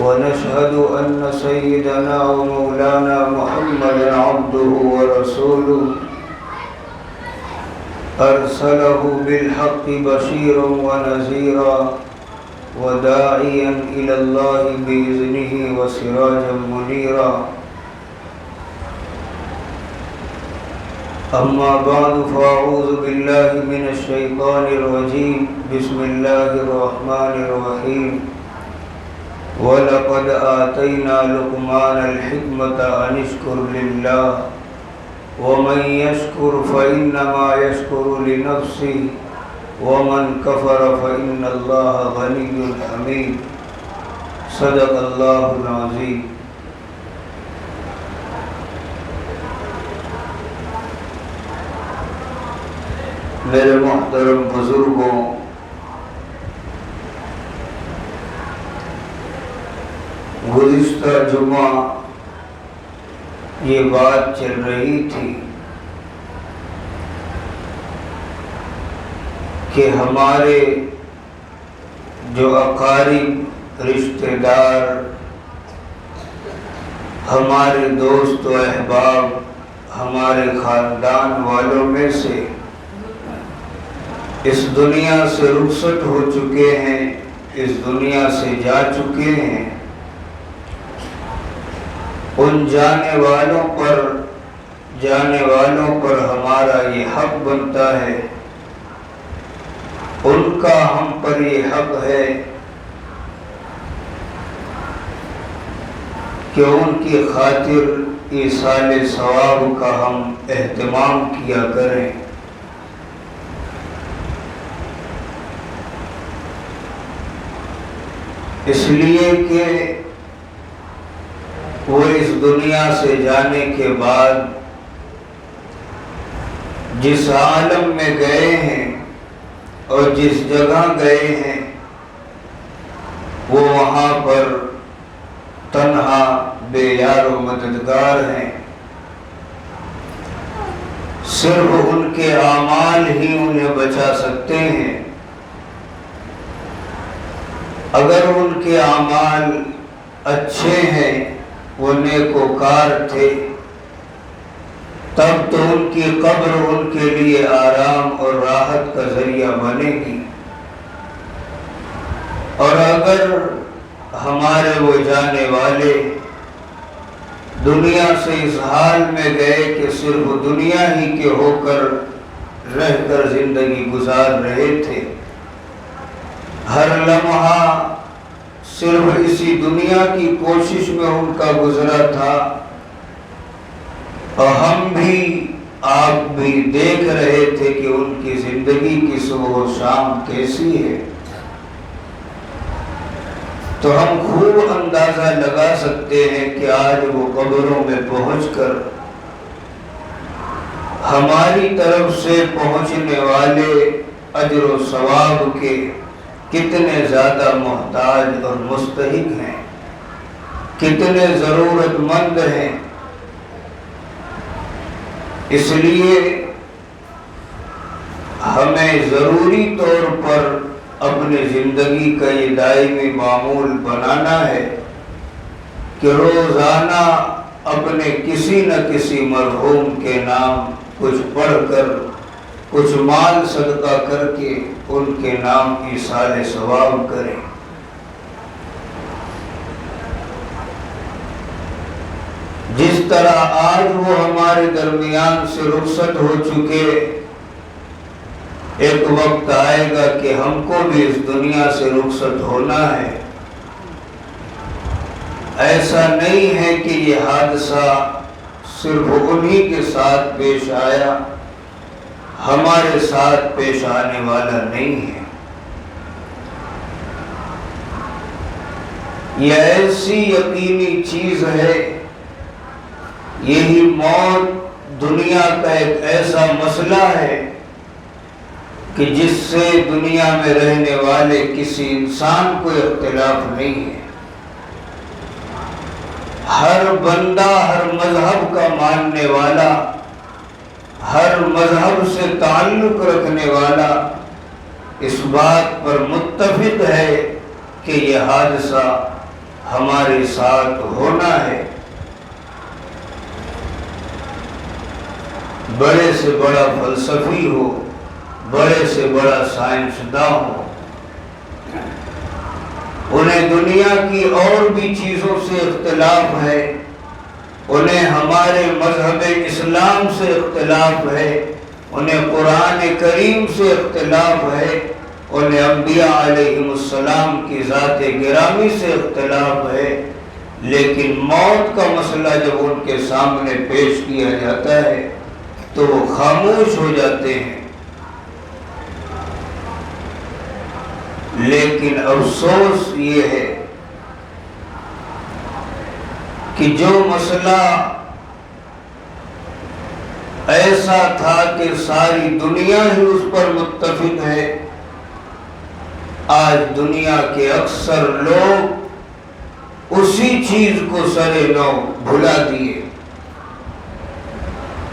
ونشهد أن سيدنا ومولانا محمدا عبده ورسوله أرسله بالحق بشيرا ونذيرا وداعيا إلى الله بإذنه وسراجا منيرا. أما بعد فأعوذ بالله من الشيطان الرجيم. بسم الله الرحمن الرحيم. وَلَقَدْ آتَيْنَا لُقْمَانَ الْحِكْمَةَ أَنِ اشْكُرْ لِلَّهِ وَمَنْ يَشْكُرْ فَإِنَّمَا يَشْكُرُ لِنَفْسِهِ وَمَنْ كَفَرَ فَإِنَّ اللَّهَ غَنِيٌّ حَمِيدٌ. صدق اللہ العظیم. میرے محترم بزرگوں، گزشتہ جمعہ یہ بات چل رہی تھی کہ ہمارے جو اقارب، رشتہ دار، ہمارے دوست و احباب، ہمارے خاندان والوں میں سے اس دنیا سے رخصت ہو چکے ہیں، اس دنیا سے جا چکے ہیں. ان جانے والوں پر ہمارا یہ حق بنتا ہے، ان کا ہم پر یہ حق ہے کہ ان کی خاطر ایصال ثواب کا ہم اہتمام کیا کریں. اس لیے کہ وہ اس دنیا سے جانے کے بعد جس عالم میں گئے ہیں اور جس جگہ گئے ہیں، وہ وہاں پر تنہا بے یار و مددگار ہیں. صرف ان کے اعمال ہی انہیں بچا سکتے ہیں. اگر ان کے اعمال اچھے ہیں، وہ نیکوکار تھے، تب تو ان کی قبر ان کے لیے آرام اور راحت کا ذریعہ بنے گی. اور اگر ہمارے وہ جانے والے دنیا سے اس حال میں گئے کہ صرف دنیا ہی کے ہو کر رہ کر زندگی گزار رہے تھے، ہر لمحہ صرف اسی دنیا کی کوشش میں ان کا گزرا تھا، اور ہم بھی آپ بھی دیکھ رہے تھے کہ ان کی زندگی کی صبح و شام کیسی ہے، تو ہم خوب اندازہ لگا سکتے ہیں کہ آج وہ قبروں میں پہنچ کر ہماری طرف سے پہنچنے والے اجر و ثواب کے کتنے زیادہ محتاج اور مستحق ہیں، کتنے ضرورت مند ہیں. اس لیے ہمیں ضروری طور پر اپنی زندگی کا یہ دائمی معمول بنانا ہے کہ روزانہ اپنے کسی نہ کسی مرحوم کے نام کچھ پڑھ کر، کچھ مال صدقہ کر کے ان کے نام ایصال ثواب کریں. جس طرح آج وہ ہمارے درمیان سے رخصت ہو چکے، ایک وقت آئے گا کہ ہم کو بھی اس دنیا سے رخصت ہونا ہے. ایسا نہیں ہے کہ یہ حادثہ صرف انہی کے ساتھ پیش آیا، ہمارے ساتھ پیش آنے والا نہیں ہے. یہ ایسی یقینی چیز ہے، یہی موت دنیا کا ایک ایسا مسئلہ ہے کہ جس سے دنیا میں رہنے والے کسی انسان کو اختلاف نہیں ہے. ہر بندہ، ہر مذہب کا ماننے والا، ہر مذہب سے تعلق رکھنے والا اس بات پر متفق ہے کہ یہ حادثہ ہمارے ساتھ ہونا ہے۔ بڑے سے بڑا فلسفی ہو، بڑے سے بڑا سائنسداں ہو، انہیں دنیا کی اور بھی چیزوں سے اختلاف ہے، انہیں ہمارے مذہب اسلام سے اختلاف ہے، انہیں قرآن کریم سے اختلاف ہے، انہیں انبیاء علیہم السلام کی ذات گرامی سے اختلاف ہے، لیکن موت کا مسئلہ جب ان کے سامنے پیش کیا جاتا ہے تو وہ خاموش ہو جاتے ہیں۔ لیکن افسوس یہ ہے کہ جو مسئلہ ایسا تھا کہ ساری دنیا ہی اس پر متفق ہے، آج دنیا کے اکثر لوگ اسی چیز کو سرے نو بھلا دیے،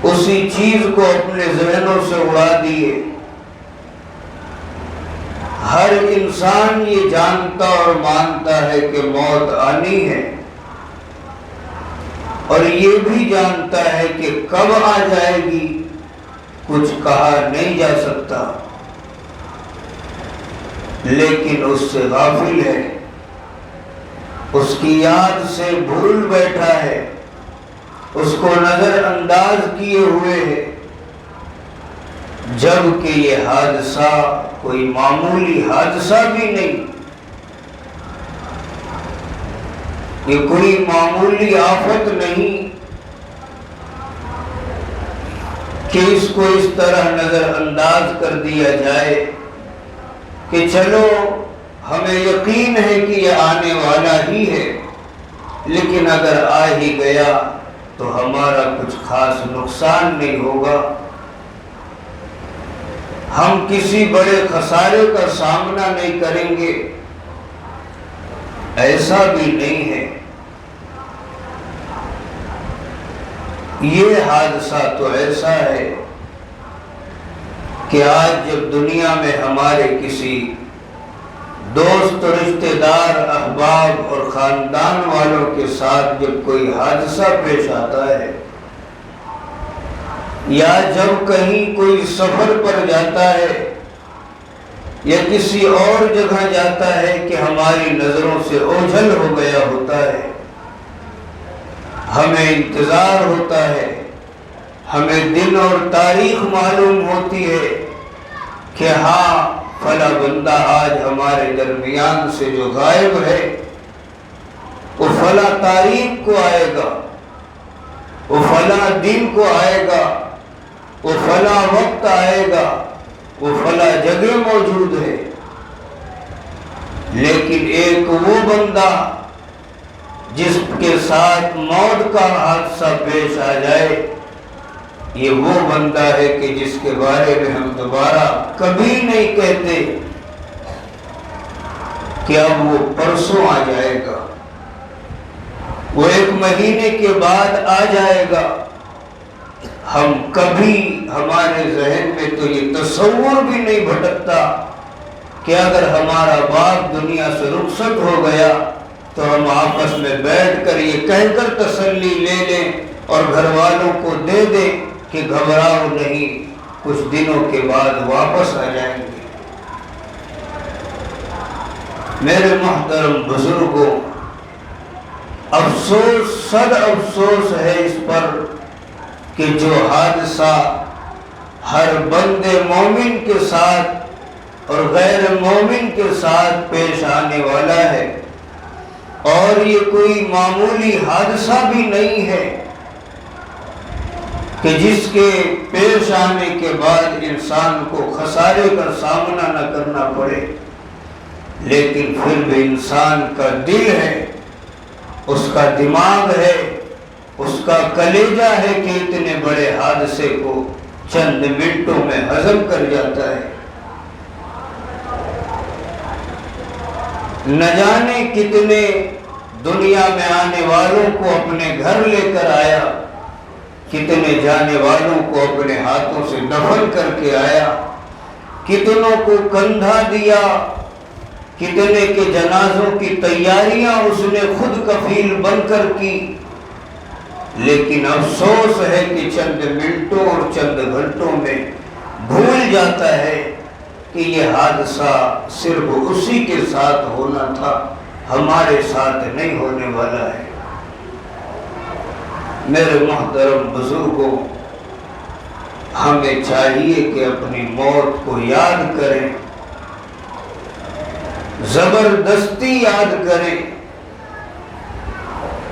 اسی چیز کو اپنے ذہنوں سے اڑا دیے۔ ہر انسان یہ جانتا اور مانتا ہے کہ موت آنی ہے، اور یہ بھی جانتا ہے کہ کب آ جائے گی کچھ کہا نہیں جا سکتا، لیکن اس سے غافل ہے، اس کی یاد سے بھول بیٹھا ہے، اس کو نظر انداز کیے ہوئے ہے، جبکہ یہ حادثہ کوئی معمولی حادثہ بھی نہیں، یہ کوئی معمولی آفت نہیں کہ اس کو اس طرح نظر انداز کر دیا جائے کہ چلو ہمیں یقین ہے کہ یہ آنے والا ہی ہے، لیکن اگر آ ہی گیا تو ہمارا کچھ خاص نقصان نہیں ہوگا، ہم کسی بڑے خسارے کا سامنا نہیں کریں گے۔ ایسا بھی نہیں ہے۔ یہ حادثہ تو ایسا ہے کہ آج جب دنیا میں ہمارے کسی دوست، رشتہ دار، احباب اور خاندان والوں کے ساتھ جب کوئی حادثہ پیش آتا ہے، یا جب کہیں کوئی سفر پر جاتا ہے یا کسی اور جگہ جاتا ہے کہ ہماری نظروں سے اوجھل ہو گیا ہوتا ہے، ہمیں انتظار ہوتا ہے، ہمیں دن اور تاریخ معلوم ہوتی ہے کہ ہاں فلاں بندہ آج ہمارے درمیان سے جو غائب ہے وہ فلاں تاریخ کو آئے گا، وہ فلاں دن کو آئے گا، وہ فلاں وقت آئے گا، وہ فلاں جگہ موجود ہے۔ لیکن ایک وہ بندہ جس کے ساتھ موت کا حادثہ پیش آ جائے، یہ وہ بندہ ہے کہ جس کے بارے میں ہم دوبارہ کبھی نہیں کہتے کہ اب وہ پرسوں آ جائے گا، وہ ایک مہینے کے بعد آ جائے گا۔ ہم کبھی، ہمارے ذہن میں تو یہ تصور بھی نہیں بھٹکتا کہ اگر ہمارا باپ دنیا سے رخصت ہو گیا تو ہم آپس میں بیٹھ کر یہ کہہ کر تسلی لے لیں اور گھر والوں کو دے دیں کہ گھبراؤ نہیں، کچھ دنوں کے بعد واپس آ جائیں گے۔ میرے محترم بزرگوں، افسوس، صد افسوس ہے اس پر کہ جو حادثہ ہر بندے مومن کے ساتھ اور غیر مومن کے ساتھ پیش آنے والا ہے، اور یہ کوئی معمولی حادثہ بھی نہیں ہے کہ جس کے پیش آنے کے بعد انسان کو خسارے کا سامنا نہ کرنا پڑے، لیکن پھر بھی انسان کا دل ہے، اس کا دماغ ہے، اس کا کلیجہ ہے کہ اتنے بڑے حادثے کو چند منٹوں میں ہضم کر جاتا ہے۔ نہ جانے کتنے دنیا میں آنے والوں کو اپنے گھر لے کر آیا، کتنے جانے والوں کو اپنے ہاتھوں سے دفن کر کے آیا، کتنوں کو کندھا دیا، کتنے کے جنازوں کی تیاریاں اس نے خود کفیل بن کر کی، لیکن افسوس ہے کہ چند منٹوں اور چند گھنٹوں میں بھول جاتا ہے کہ یہ حادثہ صرف اسی کے ساتھ ہونا تھا، ہمارے ساتھ نہیں ہونے والا ہے۔ میرے محترم بزرگوں، ہمیں چاہیے کہ اپنی موت کو یاد کریں، زبردستی یاد کریں،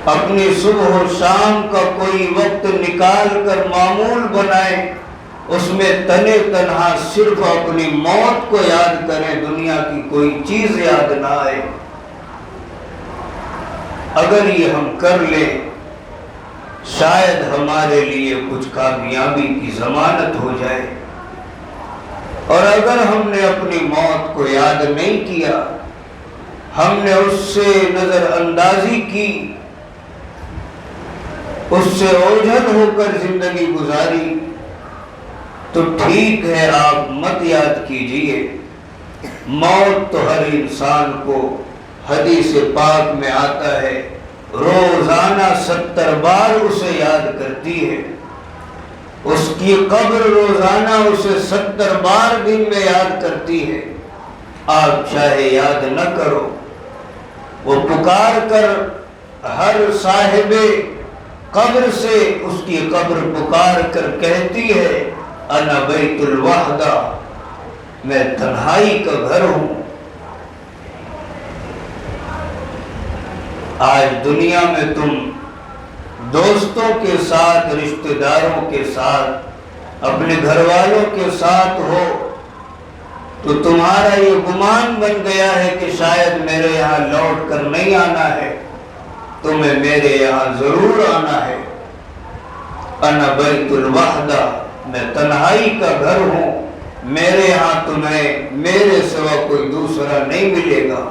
اپنی صبح و شام کا کوئی وقت نکال کر معمول بنائیں، اس میں تنے تنہا صرف اپنی موت کو یاد کریں، دنیا کی کوئی چیز یاد نہ آئے۔ اگر یہ ہم کر لیں شاید ہمارے لیے کچھ کامیابی کی ضمانت ہو جائے، اور اگر ہم نے اپنی موت کو یاد نہیں کیا، ہم نے اس سے نظر اندازی کی، اس سے اوجھل ہو کر زندگی گزاری، تو ٹھیک ہے آپ مت یاد کیجئے۔ موت تو ہر انسان کو حدیث پاک میں آتا ہے روزانہ 70 بار اسے یاد کرتی ہے، اس کی قبر روزانہ اسے 70 بار دن میں یاد کرتی ہے۔ آپ چاہے یاد نہ کرو، وہ پکار کر ہر صاحب قبر سے اس کی قبر پکار کر کہتی ہے انا بیت الوحدہ، میں تنہائی کا گھر ہوں۔ آج دنیا میں تم دوستوں کے ساتھ، رشتہ داروں کے ساتھ، اپنے گھر والوں کے ساتھ ہو تو تمہارا یہ گمان بن گیا ہے کہ شاید میرے یہاں لوٹ کر نہیں آنا ہے، تمہیں میرے یہاں ضرور آنا ہے۔ انا بیت الوحدہ، میں تنہائی کا گھر ہوں، میرے یہاں تمہیں میرے سوا کوئی دوسرا نہیں ملے گا۔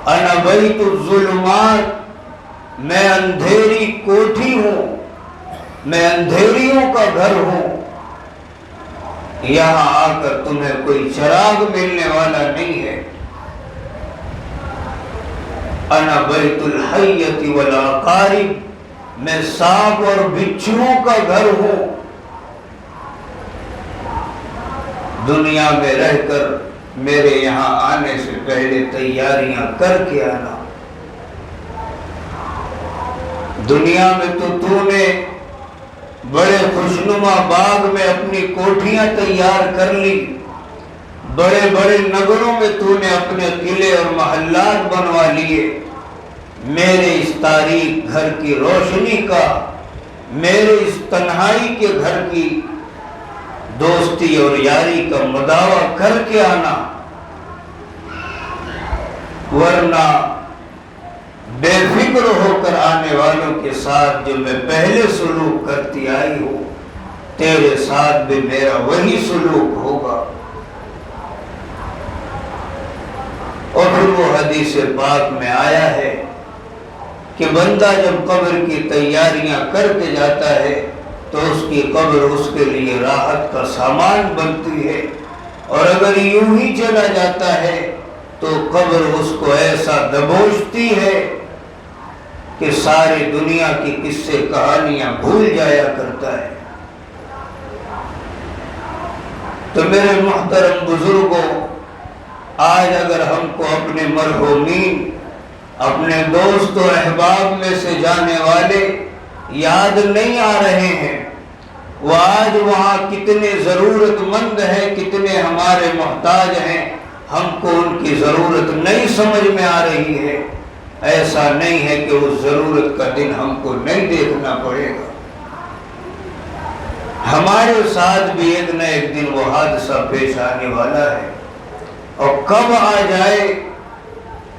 انا بیت الظلمات، میں اندھیری کوٹھی ہوں، میں اندھیریوں کا گھر ہوں، یہاں آ کر تمہیں کوئی چراغ ملنے والا نہیں ہے۔ انا بیت الحیۃ والعقارب، میں سانپ اور بچھوؤں کا گھر ہوں۔ دنیا میں رہ کر میرے یہاں آنے سے پہلے تیاریاں کر کے آنا۔ دنیا میں تو نے بڑے خوشنما باغ میں اپنی کوٹھیاں تیار کر لی، بڑے بڑے نگروں میں تو نے اپنے قلعے اور محلات بنوا لیے۔ میرے اس تاریک گھر کی روشنی کا، میرے اس تنہائی کے گھر کی دوستی اور یاری کا مداوع کر کے آنا، ورنہ بے فکر ہو کر آنے والوں کے ساتھ جو میں پہلے سلوک کرتی آئی ہوں، تیرے ساتھ بھی میرا وہی سلوک ہوگا۔ اور پھر وہ حدیث پاک میں آیا ہے کہ بندہ جب قبر کی تیاریاں کر کے جاتا ہے تو اس کی قبر اس کے لیے راحت کا سامان بنتی ہے، اور اگر یوں ہی چلا جاتا ہے تو قبر اس کو ایسا دبوچتی ہے کہ ساری دنیا کی قصے کہانیاں بھول جایا کرتا ہے۔ تو میرے محترم بزرگوں، آج اگر ہم کو اپنے مرحومین، اپنے دوست و احباب میں سے جانے والے یاد نہیں آ رہے ہیں، وہ آج وہاں کتنے ضرورت مند ہیں، کتنے ہمارے محتاج ہیں، ہم کو ان کی ضرورت نہیں سمجھ میں آ رہی ہے، ایسا نہیں ہے کہ اس ضرورت کا دن ہم کو نہیں دیکھنا پڑے گا۔ ہمارے ساتھ بھی ایک نہ ایک دن وہ حادثہ پیش آنے والا ہے، اور کب آ جائے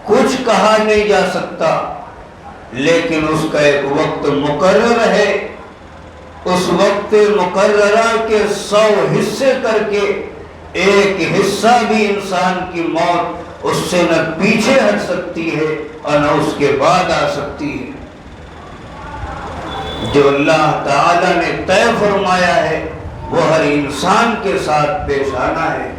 کچھ کہا نہیں جا سکتا، لیکن اس کا ایک وقت مقرر ہے۔ اس وقت مقررہ کے 100 حصے کر کے ایک حصہ بھی انسان کی موت اس سے نہ پیچھے ہٹ سکتی ہے اور نہ اس کے بعد آ سکتی ہے۔ جو اللہ تعالی نے طے فرمایا ہے وہ ہر انسان کے ساتھ پیش آنا ہے۔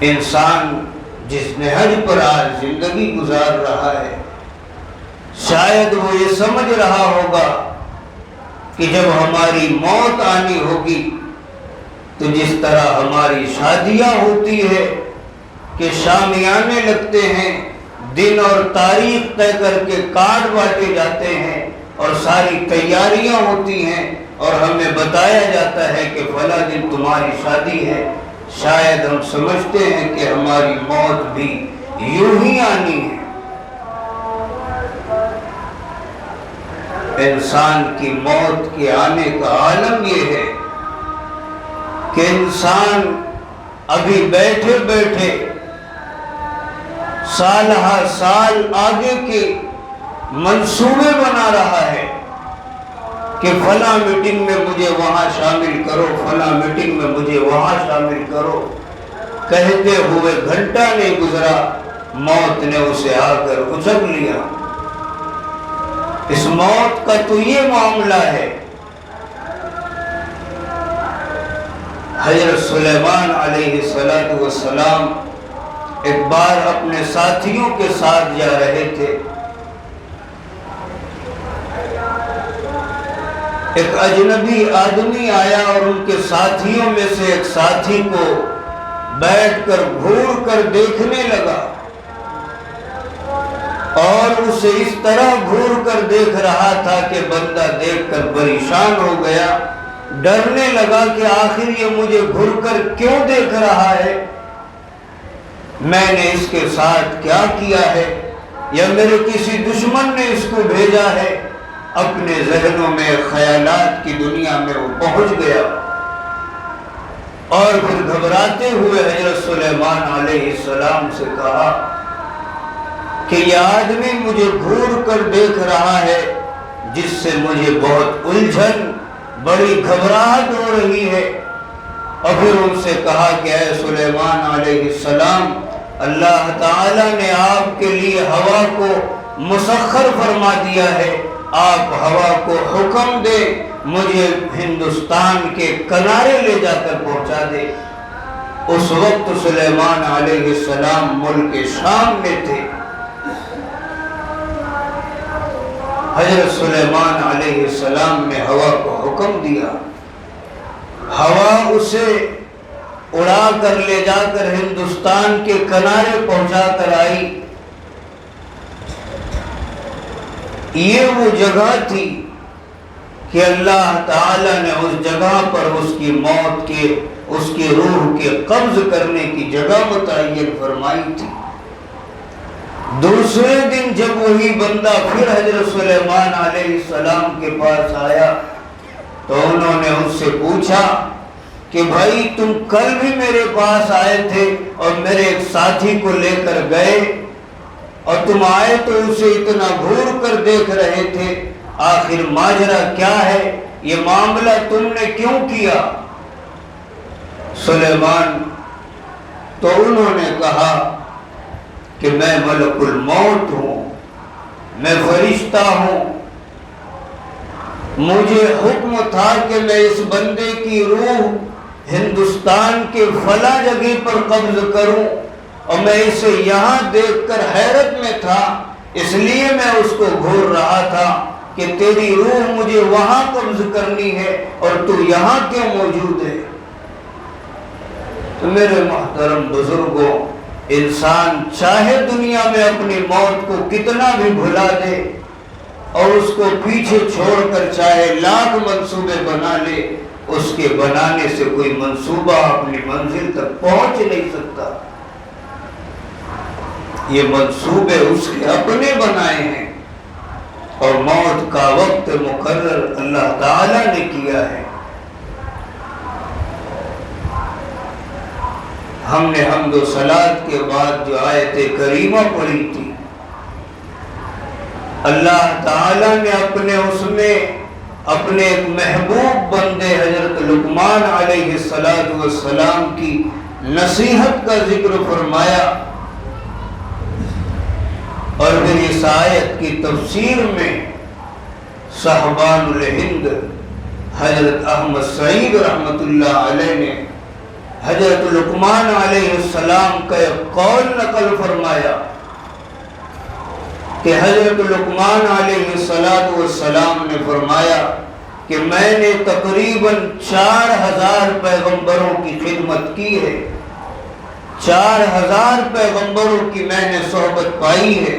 انسان جس نے حج پر آج زندگی گزار رہا ہے، شاید وہ یہ سمجھ رہا ہوگا کہ جب ہماری موت آنی ہوگی تو جس طرح ہماری شادیاں ہوتی ہے کہ شامیانے لگتے ہیں، دن اور تاریخ طے کر کے کارڈ بانٹے جاتے ہیں اور ساری تیاریاں ہوتی ہیں اور ہمیں بتایا جاتا ہے کہ فلاں دن تمہاری شادی ہے، شاید ہم سمجھتے ہیں کہ ہماری موت بھی یوں ہی آنی ہے۔ انسان کی موت کے آنے کا عالم یہ ہے کہ انسان ابھی بیٹھے بیٹھے سال ہر سال آگے کے منصوبے بنا رہا ہے کہ فلاں میٹنگ میں مجھے وہاں شامل کرو، فلاں میٹنگ میں مجھے وہاں شامل کرو۔ کہتے ہوئے گھنٹہ نہیں گزرا، موت نے اسے آ کر اچک لیا۔ اس موت کا تو یہ معاملہ ہے۔ حضرت سلیمان علیہ السلام ایک بار اپنے ساتھیوں کے ساتھ جا رہے تھے۔ ایک اجنبی آدمی آیا اور ان کے ساتھیوں میں سے ایک ساتھی کو بیٹھ کر گھور کر دیکھنے لگا اور اسے اس طرح گھور کر دیکھ رہا تھا کہ بندہ دیکھ کر پریشان ہو گیا، ڈرنے لگا کہ آخر یہ مجھے گھر کر کیوں دیکھ رہا ہے، میں نے اس کے ساتھ کیا کیا ہے، یا میرے کسی دشمن نے اس کو بھیجا ہے۔ اپنے ذہنوں میں خیالات کی دنیا میں وہ پہنچ گیا اور پھر گھبراتے ہوئے حضرت سلیمان علیہ السلام سے کہا کہ یہ آدمی مجھے گھور کر دیکھ رہا ہے جس سے مجھے بہت الجھن، بڑی گھبراہٹ ہو رہی ہے۔ اور پھر ان سے کہا کہ اے سلیمان علیہ السلام، اللہ تعالیٰ نے آپ کے لیے ہوا کو مسخر فرما دیا ہے، آپ ہوا کو حکم دے مجھے ہندوستان کے کنارے لے جا کر پہنچا دے۔ اس وقت سلیمان علیہ السلام ملک شام میں تھے۔ حضرت سلیمان علیہ السلام نے ہوا کو حکم دیا، ہوا اسے اڑا کر لے جا کر ہندوستان کے کنارے پہنچا کر آئی۔ یہ وہ جگہ تھی کہ اللہ تعالیٰ نے اس جگہ پر اس کی موت کے، اس کی روح کے قبض کرنے کی جگہ متعین فرمائی تھی۔ دوسرے دن جب وہی بندہ پھر حضرت سلیمان علیہ السلام کے پاس آیا تو انہوں نے اس سے پوچھا کہ بھائی تم کل بھی میرے پاس آئے تھے اور میرے ایک ساتھی کو لے کر گئے اور تم آئے تو اسے اتنا گھور کر دیکھ رہے تھے، آخر ماجرا کیا ہے، یہ معاملہ تم نے کیوں کیا؟ سلیمان تو انہوں نے کہا کہ میں ملک الموت ہوں، میں فرشتہ ہوں، مجھے حکم تھا کہ میں اس بندے کی روح ہندوستان کے فلاں جگہ پر قبض کروں، اور میں اسے یہاں دیکھ کر حیرت میں تھا، اس لیے میں اس کو گھور رہا تھا کہ تیری روح مجھے وہاں قبض کرنی ہے اور تو یہاں کیوں موجود ہے؟ تو میرے محترم بزرگوں، انسان چاہے دنیا میں اپنی موت کو کتنا بھی بھلا دے اور اس کو پیچھے چھوڑ کر چاہے لاکھ منصوبے بنا لے، اس کے بنانے سے کوئی منصوبہ اپنی منزل تک پہنچ نہیں سکتا۔ یہ منصوبے اس کے اپنے بنائے ہیں اور موت کا وقت مقرر اللہ تعالیٰ نے کیا ہے۔ ہم نے حمد و صلات کے بعد جو آیت کریمہ پڑھی تھی، اللہ تعالیٰ نے اپنے اس میں اپنے ایک محبوب بندے حضرت لقمان علیہ السلام کی نصیحت کا ذکر فرمایا، اور پھر اس آیت کی تفسیر میں صاحبان الہند حضرت احمد سعید رحمت اللہ علیہ نے حضرت لقمان علیہ السلام کا ایک قول نقل فرمایا کہ حضرت لقمان علیہ السلام نے فرمایا کہ میں نے تقریباً 4000 پیغمبروں کی خدمت کی ہے، 4000 پیغمبروں کی میں نے صحبت پائی ہے،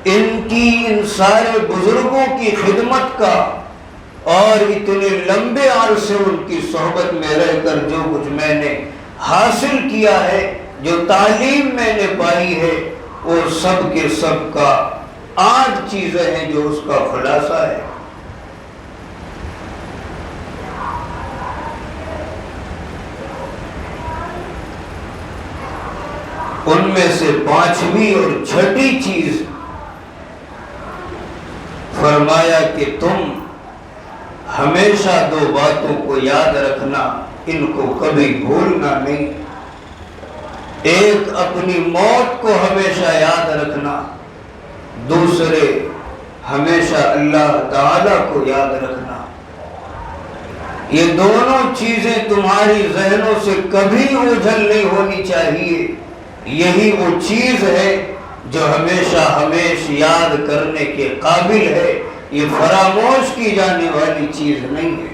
ان سارے بزرگوں کی خدمت کا اور اتنے لمبے عرصے ان کی صحبت میں رہ کر جو کچھ میں نے حاصل کیا ہے، جو تعلیم میں نے پائی ہے، وہ سب کے سب کا 8 چیزیں ہیں جو اس کا خلاصہ ہے۔ ان میں سے 5ویں اور 6ٹھی چیز فرمایا کہ تم ہمیشہ 2 باتوں کو یاد رکھنا، ان کو کبھی بھولنا نہیں۔ ایک اپنی موت کو ہمیشہ یاد رکھنا، دوسرے ہمیشہ اللہ تعالی کو یاد رکھنا۔ یہ دونوں چیزیں تمہاری ذہنوں سے کبھی اوجھل نہیں ہونی چاہیے۔ یہی وہ چیز ہے جو ہمیشہ یاد کرنے کے قابل ہے، یہ فراموش کی جانے والی چیز نہیں ہے۔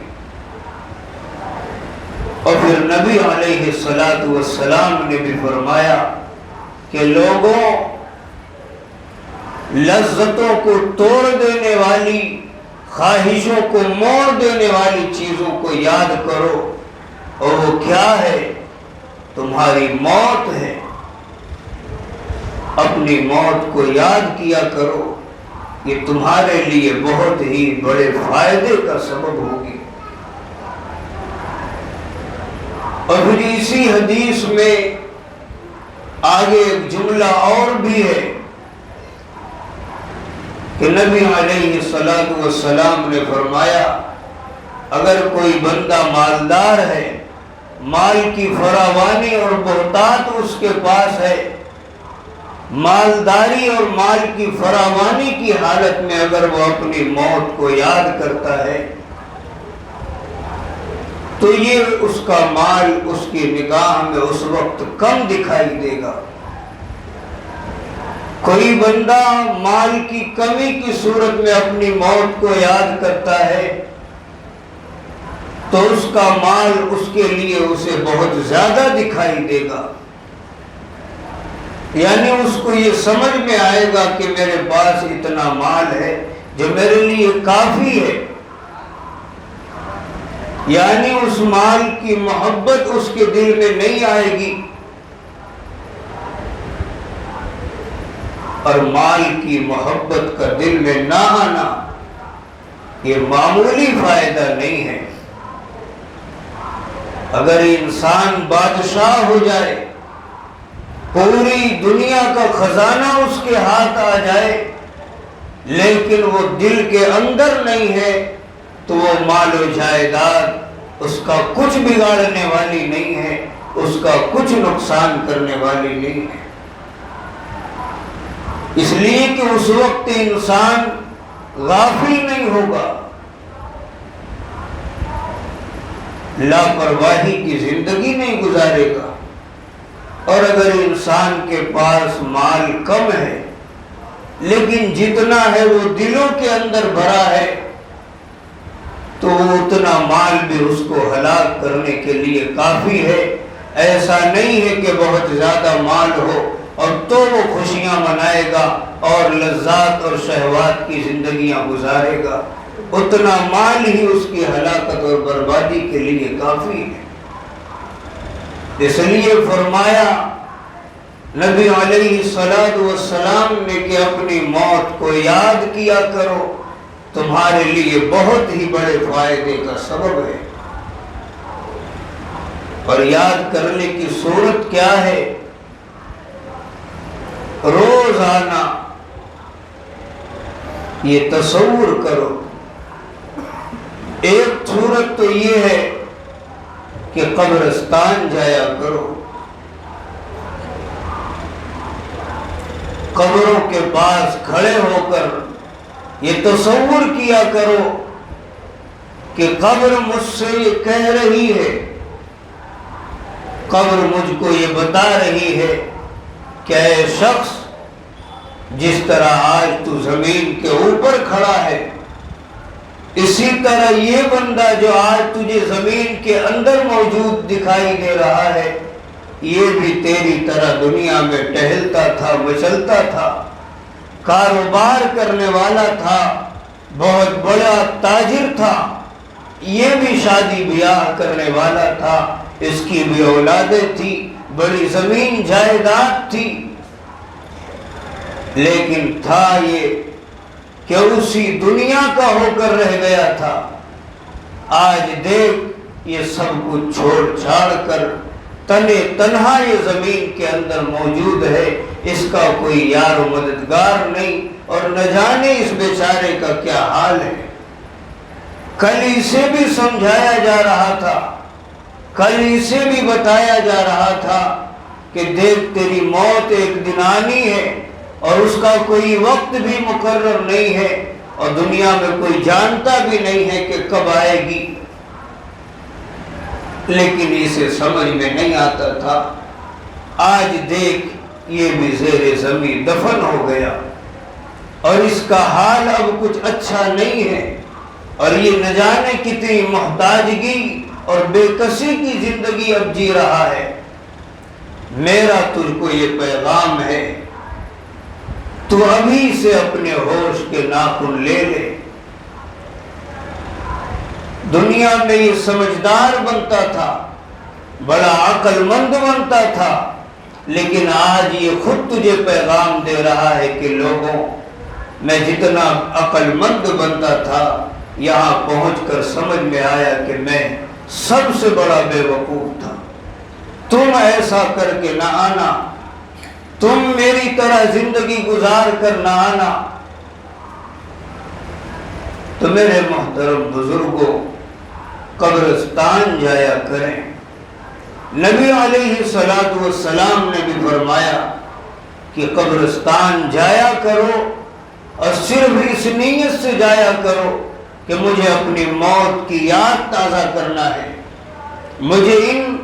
اور پھر نبی علیہ السلام نے بھی فرمایا کہ لوگوں، لذتوں کو توڑ دینے والی، خواہشوں کو موڑ دینے والی چیزوں کو یاد کرو، اور وہ کیا ہے؟ تمہاری موت ہے۔ اپنی موت کو یاد کیا کرو، یہ تمہارے لیے بہت ہی بڑے فائدے کا سبب ہوگی۔ اور پھر اسی حدیث میں آگے ایک جملہ اور بھی ہے کہ نبی علیہ السلام نے فرمایا اگر کوئی بندہ مالدار ہے، مال کی فراوانی اور بہتات اس کے پاس ہے، مالداری اور مال کی فراوانی کی حالت میں اگر وہ اپنی موت کو یاد کرتا ہے تو یہ اس کا مال اس کی نگاہ میں اس وقت کم دکھائی دے گا۔ کوئی بندہ مال کی کمی کی صورت میں اپنی موت کو یاد کرتا ہے تو اس کا مال اس کے لیے اسے بہت زیادہ دکھائی دے گا، یعنی اس کو یہ سمجھ میں آئے گا کہ میرے پاس اتنا مال ہے جو میرے لیے کافی ہے، یعنی اس مال کی محبت اس کے دل میں نہیں آئے گی۔ اور مال کی محبت کا دل میں نہ آنا یہ معمولی فائدہ نہیں ہے۔ اگر انسان بادشاہ ہو جائے، پوری دنیا کا خزانہ اس کے ہاتھ آ جائے، لیکن وہ دل کے اندر نہیں ہے تو وہ مال و جائیداد اس کا کچھ بگاڑنے والی نہیں ہے، اس کا کچھ نقصان کرنے والی نہیں ہے۔ اس لیے کہ اس وقت انسان غافل نہیں ہوگا، لاپرواہی کی زندگی نہیں گزارے گا۔ اور اگر انسان کے پاس مال کم ہے لیکن جتنا ہے وہ دلوں کے اندر بھرا ہے تو اتنا مال بھی اس کو ہلاک کرنے کے لیے کافی ہے۔ ایسا نہیں ہے کہ بہت زیادہ مال ہو اور تو وہ خوشیاں منائے گا اور لذات اور شہوات کی زندگیاں گزارے گا، اتنا مال ہی اس کی ہلاکت اور بربادی کے لیے کافی ہے۔ اس لیے فرمایا نبی علیہ السلام نے کہ اپنی موت کو یاد کیا کرو، تمہارے لیے بہت ہی بڑے فائدے کا سبب ہے۔ اور یاد کرنے کی صورت کیا ہے؟ روزانہ یہ تصور کرو، ایک صورت تو یہ ہے کہ قبرستان جایا کرو، قبروں کے پاس کھڑے ہو کر یہ تصور کیا کرو کہ قبر مجھ سے یہ کہہ رہی ہے قبر مجھ کو یہ بتا رہی ہے کہ اے شخص، جس طرح آج تو زمین کے اوپر کھڑا ہے، اسی طرح یہ بندہ جو آج تجھے زمین کے اندر موجود دکھائی دے رہا ہے، یہ بھی تیری طرح دنیا میں ٹہلتا تھا، مچلتا تھا، کاروبار کرنے والا تھا، بہت بڑا تاجر تھا، یہ بھی شادی بیاہ کرنے والا تھا، اس کی بھی اولادیں تھی، بڑی زمین جائیداد تھی، لیکن تھا یہ کہ اسی دنیا کا ہو کر رہ گیا تھا۔ آج دیکھ یہ سب کچھ چھوڑ چھاڑ کر تنے تنہا یہ زمین کے اندر موجود ہے، اس کا کوئی یار و مددگار نہیں، اور نہ جانے اس بیچارے کا کیا حال ہے۔ کل اسے بھی سمجھایا جا رہا تھا، کل اسے بھی بتایا جا رہا تھا کہ دیکھ تیری موت ایک دن آنی ہے، اور اس کا کوئی وقت بھی مقرر نہیں ہے، اور دنیا میں کوئی جانتا بھی نہیں ہے کہ کب آئے گی، لیکن اسے سمجھ میں نہیں آتا تھا۔ آج دیکھ یہ بھی زیر زمین دفن ہو گیا، اور اس کا حال اب کچھ اچھا نہیں ہے، اور یہ نہ جانے کتنی محتاجگی اور بے کسی کی زندگی اب جی رہا ہے۔ میرا تجھ کو یہ پیغام ہے، تو ابھی سے اپنے ہوش کے ناخن لے لے۔ دنیا میں یہ سمجھدار بنتا تھا، بڑا عقل مند بنتا تھا، لیکن آج یہ خود تجھے پیغام دے رہا ہے کہ لوگوں، میں جتنا عقل مند بنتا تھا، یہاں پہنچ کر سمجھ میں آیا کہ میں سب سے بڑا بے وقوف تھا۔ تم ایسا کر کے نہ آنا، تم میری طرح زندگی گزار کر نہ آنا۔ تو میرے محترم بزرگوں، قبرستان جایا کریں۔ نبی علیہ السلام نے بھی فرمایا کہ قبرستان جایا کرو، اور صرف اس نیت سے جایا کرو کہ مجھے اپنی موت کی یاد تازہ کرنا ہے، مجھے ان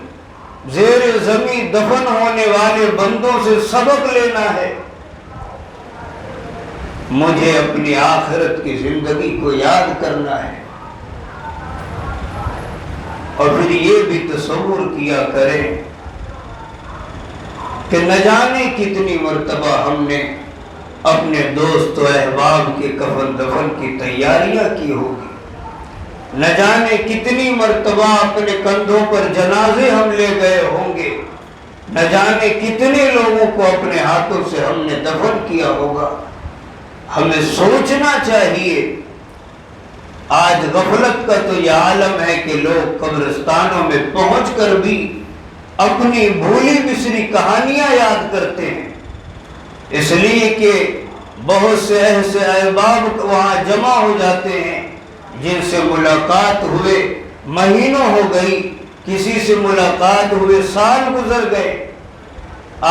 زیر زمین دفن ہونے والے بندوں سے سبق لینا ہے، مجھے اپنی آخرت کی زندگی کو یاد کرنا ہے۔ اور پھر یہ بھی تصور کیا کریں کہ نہ جانے کتنی مرتبہ ہم نے اپنے دوست و احباب کے کفن دفن کی تیاریاں کی ہوگی، نہ جانے کتنی مرتبہ اپنے کندھوں پر جنازے ہم لے گئے ہوں گے، نہ جانے کتنے لوگوں کو اپنے ہاتھوں سے ہم نے دفن کیا ہوگا۔ ہمیں سوچنا چاہیے۔ آج غفلت کا تو یہ عالم ہے کہ لوگ قبرستانوں میں پہنچ کر بھی اپنی بھولی بسری کہانیاں یاد کرتے ہیں، اس لیے کہ بہت سے ایسے احباب وہاں جمع ہو جاتے ہیں جن سے ملاقات ہوئے مہینوں ہو گئی، کسی سے ملاقات ہوئے سال گزر گئے۔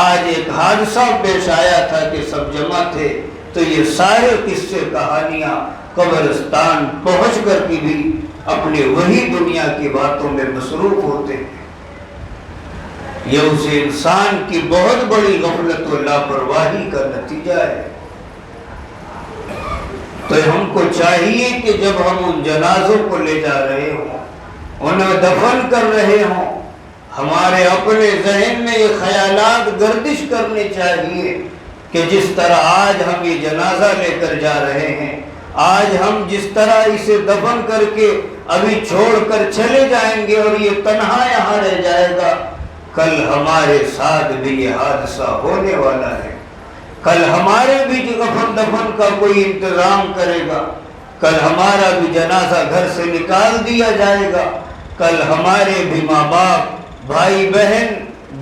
آج ایک حادثہ پیش آیا تھا کہ سب جمع تھے، تو یہ سارے قصے کہانیاں قبرستان پہنچ کر کے بھی اپنے وہی دنیا کی باتوں میں مصروف ہوتے ہیں۔ یہ اس انسان کی بہت بڑی غفلت و لاپرواہی کا نتیجہ ہے۔ تو ہم کو چاہیے کہ جب ہم ان جنازوں کو لے جا رہے ہوں، انہیں دفن کر رہے ہوں، ہمارے اپنے ذہن میں یہ خیالات گردش کرنے چاہیے کہ جس طرح آج ہم یہ جنازہ لے کر جا رہے ہیں، آج ہم جس طرح اسے دفن کر کے ابھی چھوڑ کر چلے جائیں گے اور یہ تنہا یہاں رہ جائے گا، کل ہمارے ساتھ بھی یہ حادثہ ہونے والا ہے۔ کل ہمارے بھی کفن دفن کا کوئی انتظام کرے گا، کل ہمارا بھی جنازہ گھر سے نکال دیا جائے گا، کل ہمارے بھی ماں باپ، بھائی بہن،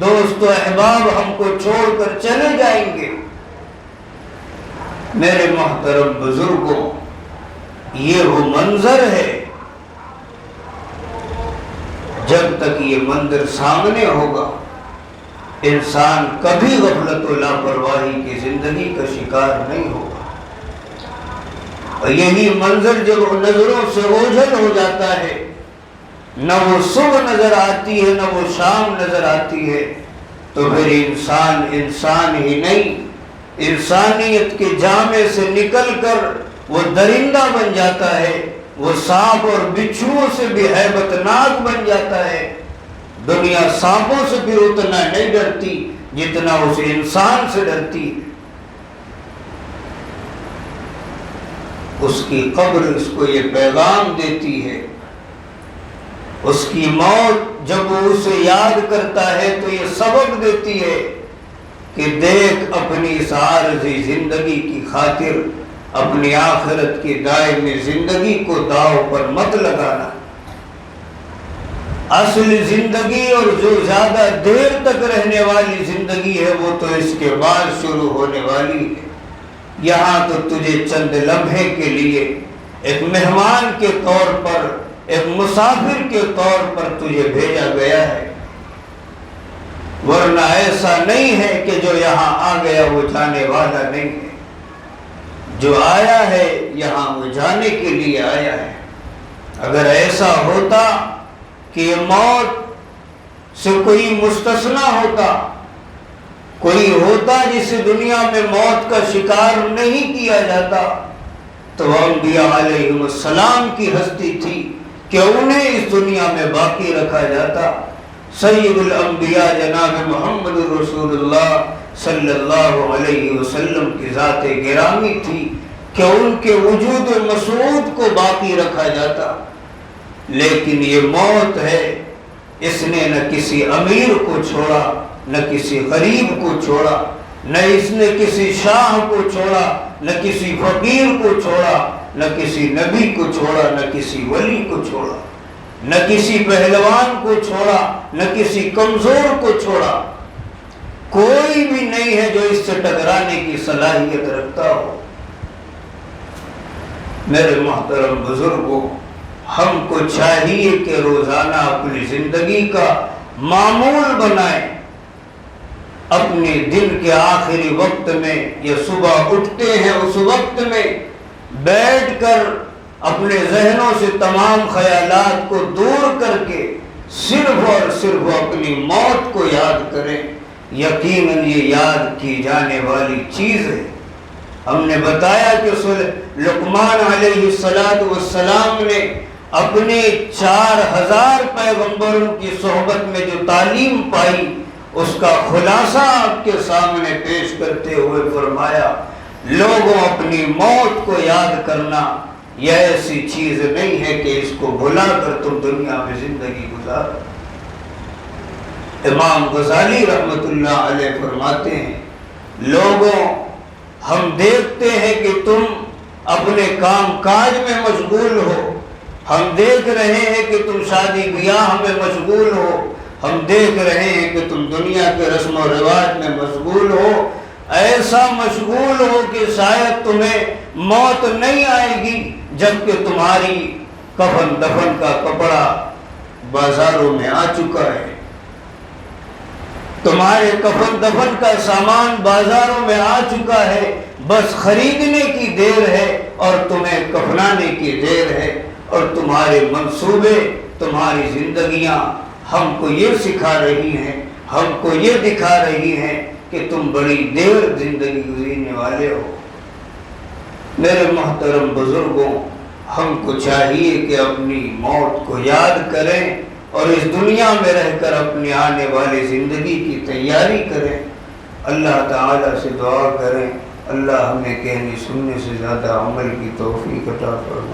دوست و احباب ہم کو چھوڑ کر چلے جائیں گے۔ میرے محترم بزرگوں، یہ وہ منظر ہے، جب تک یہ منظر سامنے ہوگا انسان کبھی غفلت و لاپرواہی کی زندگی کا شکار نہیں ہوگا۔ اور یہی منظر جب نظروں سے اوجھل ہو جاتا ہے نہ وہ صبح نظر آتی ہے نہ وہ شام نظر آتی ہے، تو پھر انسان انسان ہی نہیں، انسانیت کے جامے سے نکل کر وہ درندہ بن جاتا ہے، وہ سانپ اور بچھوؤں سے بھی ہیبت ناک بن جاتا ہے۔ دنیا سانپوں سے بھی اتنا نہیں ڈرتی جتنا اس انسان سے ڈرتی ہے۔ اس کی قبر اس کو یہ پیغام دیتی ہے، اس کی موت جب وہ اسے یاد کرتا ہے تو یہ سبق دیتی ہے کہ دیکھ اپنی اس عارضی زندگی کی خاطر اپنی آخرت کی دائمی زندگی کو داؤ پر مت لگانا۔ اصل زندگی اور جو زیادہ دیر تک رہنے والی زندگی ہے وہ تو اس کے بعد شروع ہونے والی ہے۔ یہاں تو تجھے چند لمحے کے لیے ایک مہمان کے طور پر، ایک مسافر کے طور پر تجھے بھیجا گیا ہے، ورنہ ایسا نہیں ہے کہ جو یہاں آ گیا وہ جانے والا نہیں ہے۔ جو آیا ہے یہاں وہ جانے کے لیے آیا ہے۔ اگر ایسا ہوتا کہ یہ موت سے کوئی مستثنا ہوتا، کوئی ہوتا جسے دنیا میں موت کا شکار نہیں کیا جاتا، تو انبیاء علیہ السلام کی ہستی تھی کہ انہیں اس دنیا میں باقی رکھا جاتا۔ سید الانبیاء جناب محمد رسول اللہ صلی اللہ علیہ وسلم کی ذات گرامی تھی کہ ان کے وجود مسعود کو باقی رکھا جاتا، لیکن یہ موت ہے، اس نے نہ کسی امیر کو چھوڑا نہ کسی غریب کو چھوڑا، نہ اس نے کسی شاہ کو چھوڑا نہ کسی فقیر کو چھوڑا، نہ کسی نبی کو چھوڑا نہ کسی ولی کو چھوڑا، نہ کسی پہلوان کو چھوڑا نہ کسی کمزور کو چھوڑا۔ کوئی بھی نہیں ہے جو اس سے ٹکرانے کی صلاحیت رکھتا ہو۔ میرے محترم بزرگوں، ہم کو چاہیے کہ روزانہ اپنی زندگی کا معمول بنائیں، اپنے دن کے آخری وقت میں یا صبح اٹھتے ہیں اس وقت میں بیٹھ کر اپنے ذہنوں سے تمام خیالات کو دور کر کے صرف اور صرف اپنی موت کو یاد کریں۔ یقیناً یہ یاد کی جانے والی چیز ہے۔ ہم نے بتایا کہ لقمان علیہ السلام نے اپنے 4000 پیغمبروں کی صحبت میں جو تعلیم پائی اس کا خلاصہ آپ کے سامنے پیش کرتے ہوئے فرمایا، لوگوں اپنی موت کو یاد کرنا یہ ایسی چیز نہیں ہے کہ اس کو بھلا کر تم دنیا میں زندگی گزارو۔ امام غزالی رحمت اللہ علیہ فرماتے ہیں، لوگوں ہم دیکھتے ہیں کہ تم اپنے کام کاج میں مشغول ہو، ہم دیکھ رہے ہیں کہ تم شادی بیاہ میں مشغول ہو، ہم دیکھ رہے ہیں کہ تم دنیا کے رسم و رواج میں مشغول ہو، ایسا مشغول ہو کہ شاید تمہیں موت نہیں آئے گی جبکہ تمہاری کفن دفن کا کپڑا بازاروں میں آ چکا ہے، تمہارے کفن دفن کا سامان بازاروں میں آ چکا ہے، بس خریدنے کی دیر ہے اور تمہیں کفنانے کی دیر ہے، اور تمہارے منصوبے، تمہاری زندگیاں ہم کو یہ سکھا رہی ہیں، ہم کو یہ دکھا رہی ہیں کہ تم بڑی دیر زندگی گزارنے والے ہو۔ میرے محترم بزرگوں، ہم کو چاہیے کہ اپنی موت کو یاد کریں اور اس دنیا میں رہ کر اپنی آنے والی زندگی کی تیاری کریں۔ اللہ تعالیٰ سے دعا کریں، اللہ ہمیں کہنے سننے سے زیادہ عمل کی توفیق عطا فرمائے۔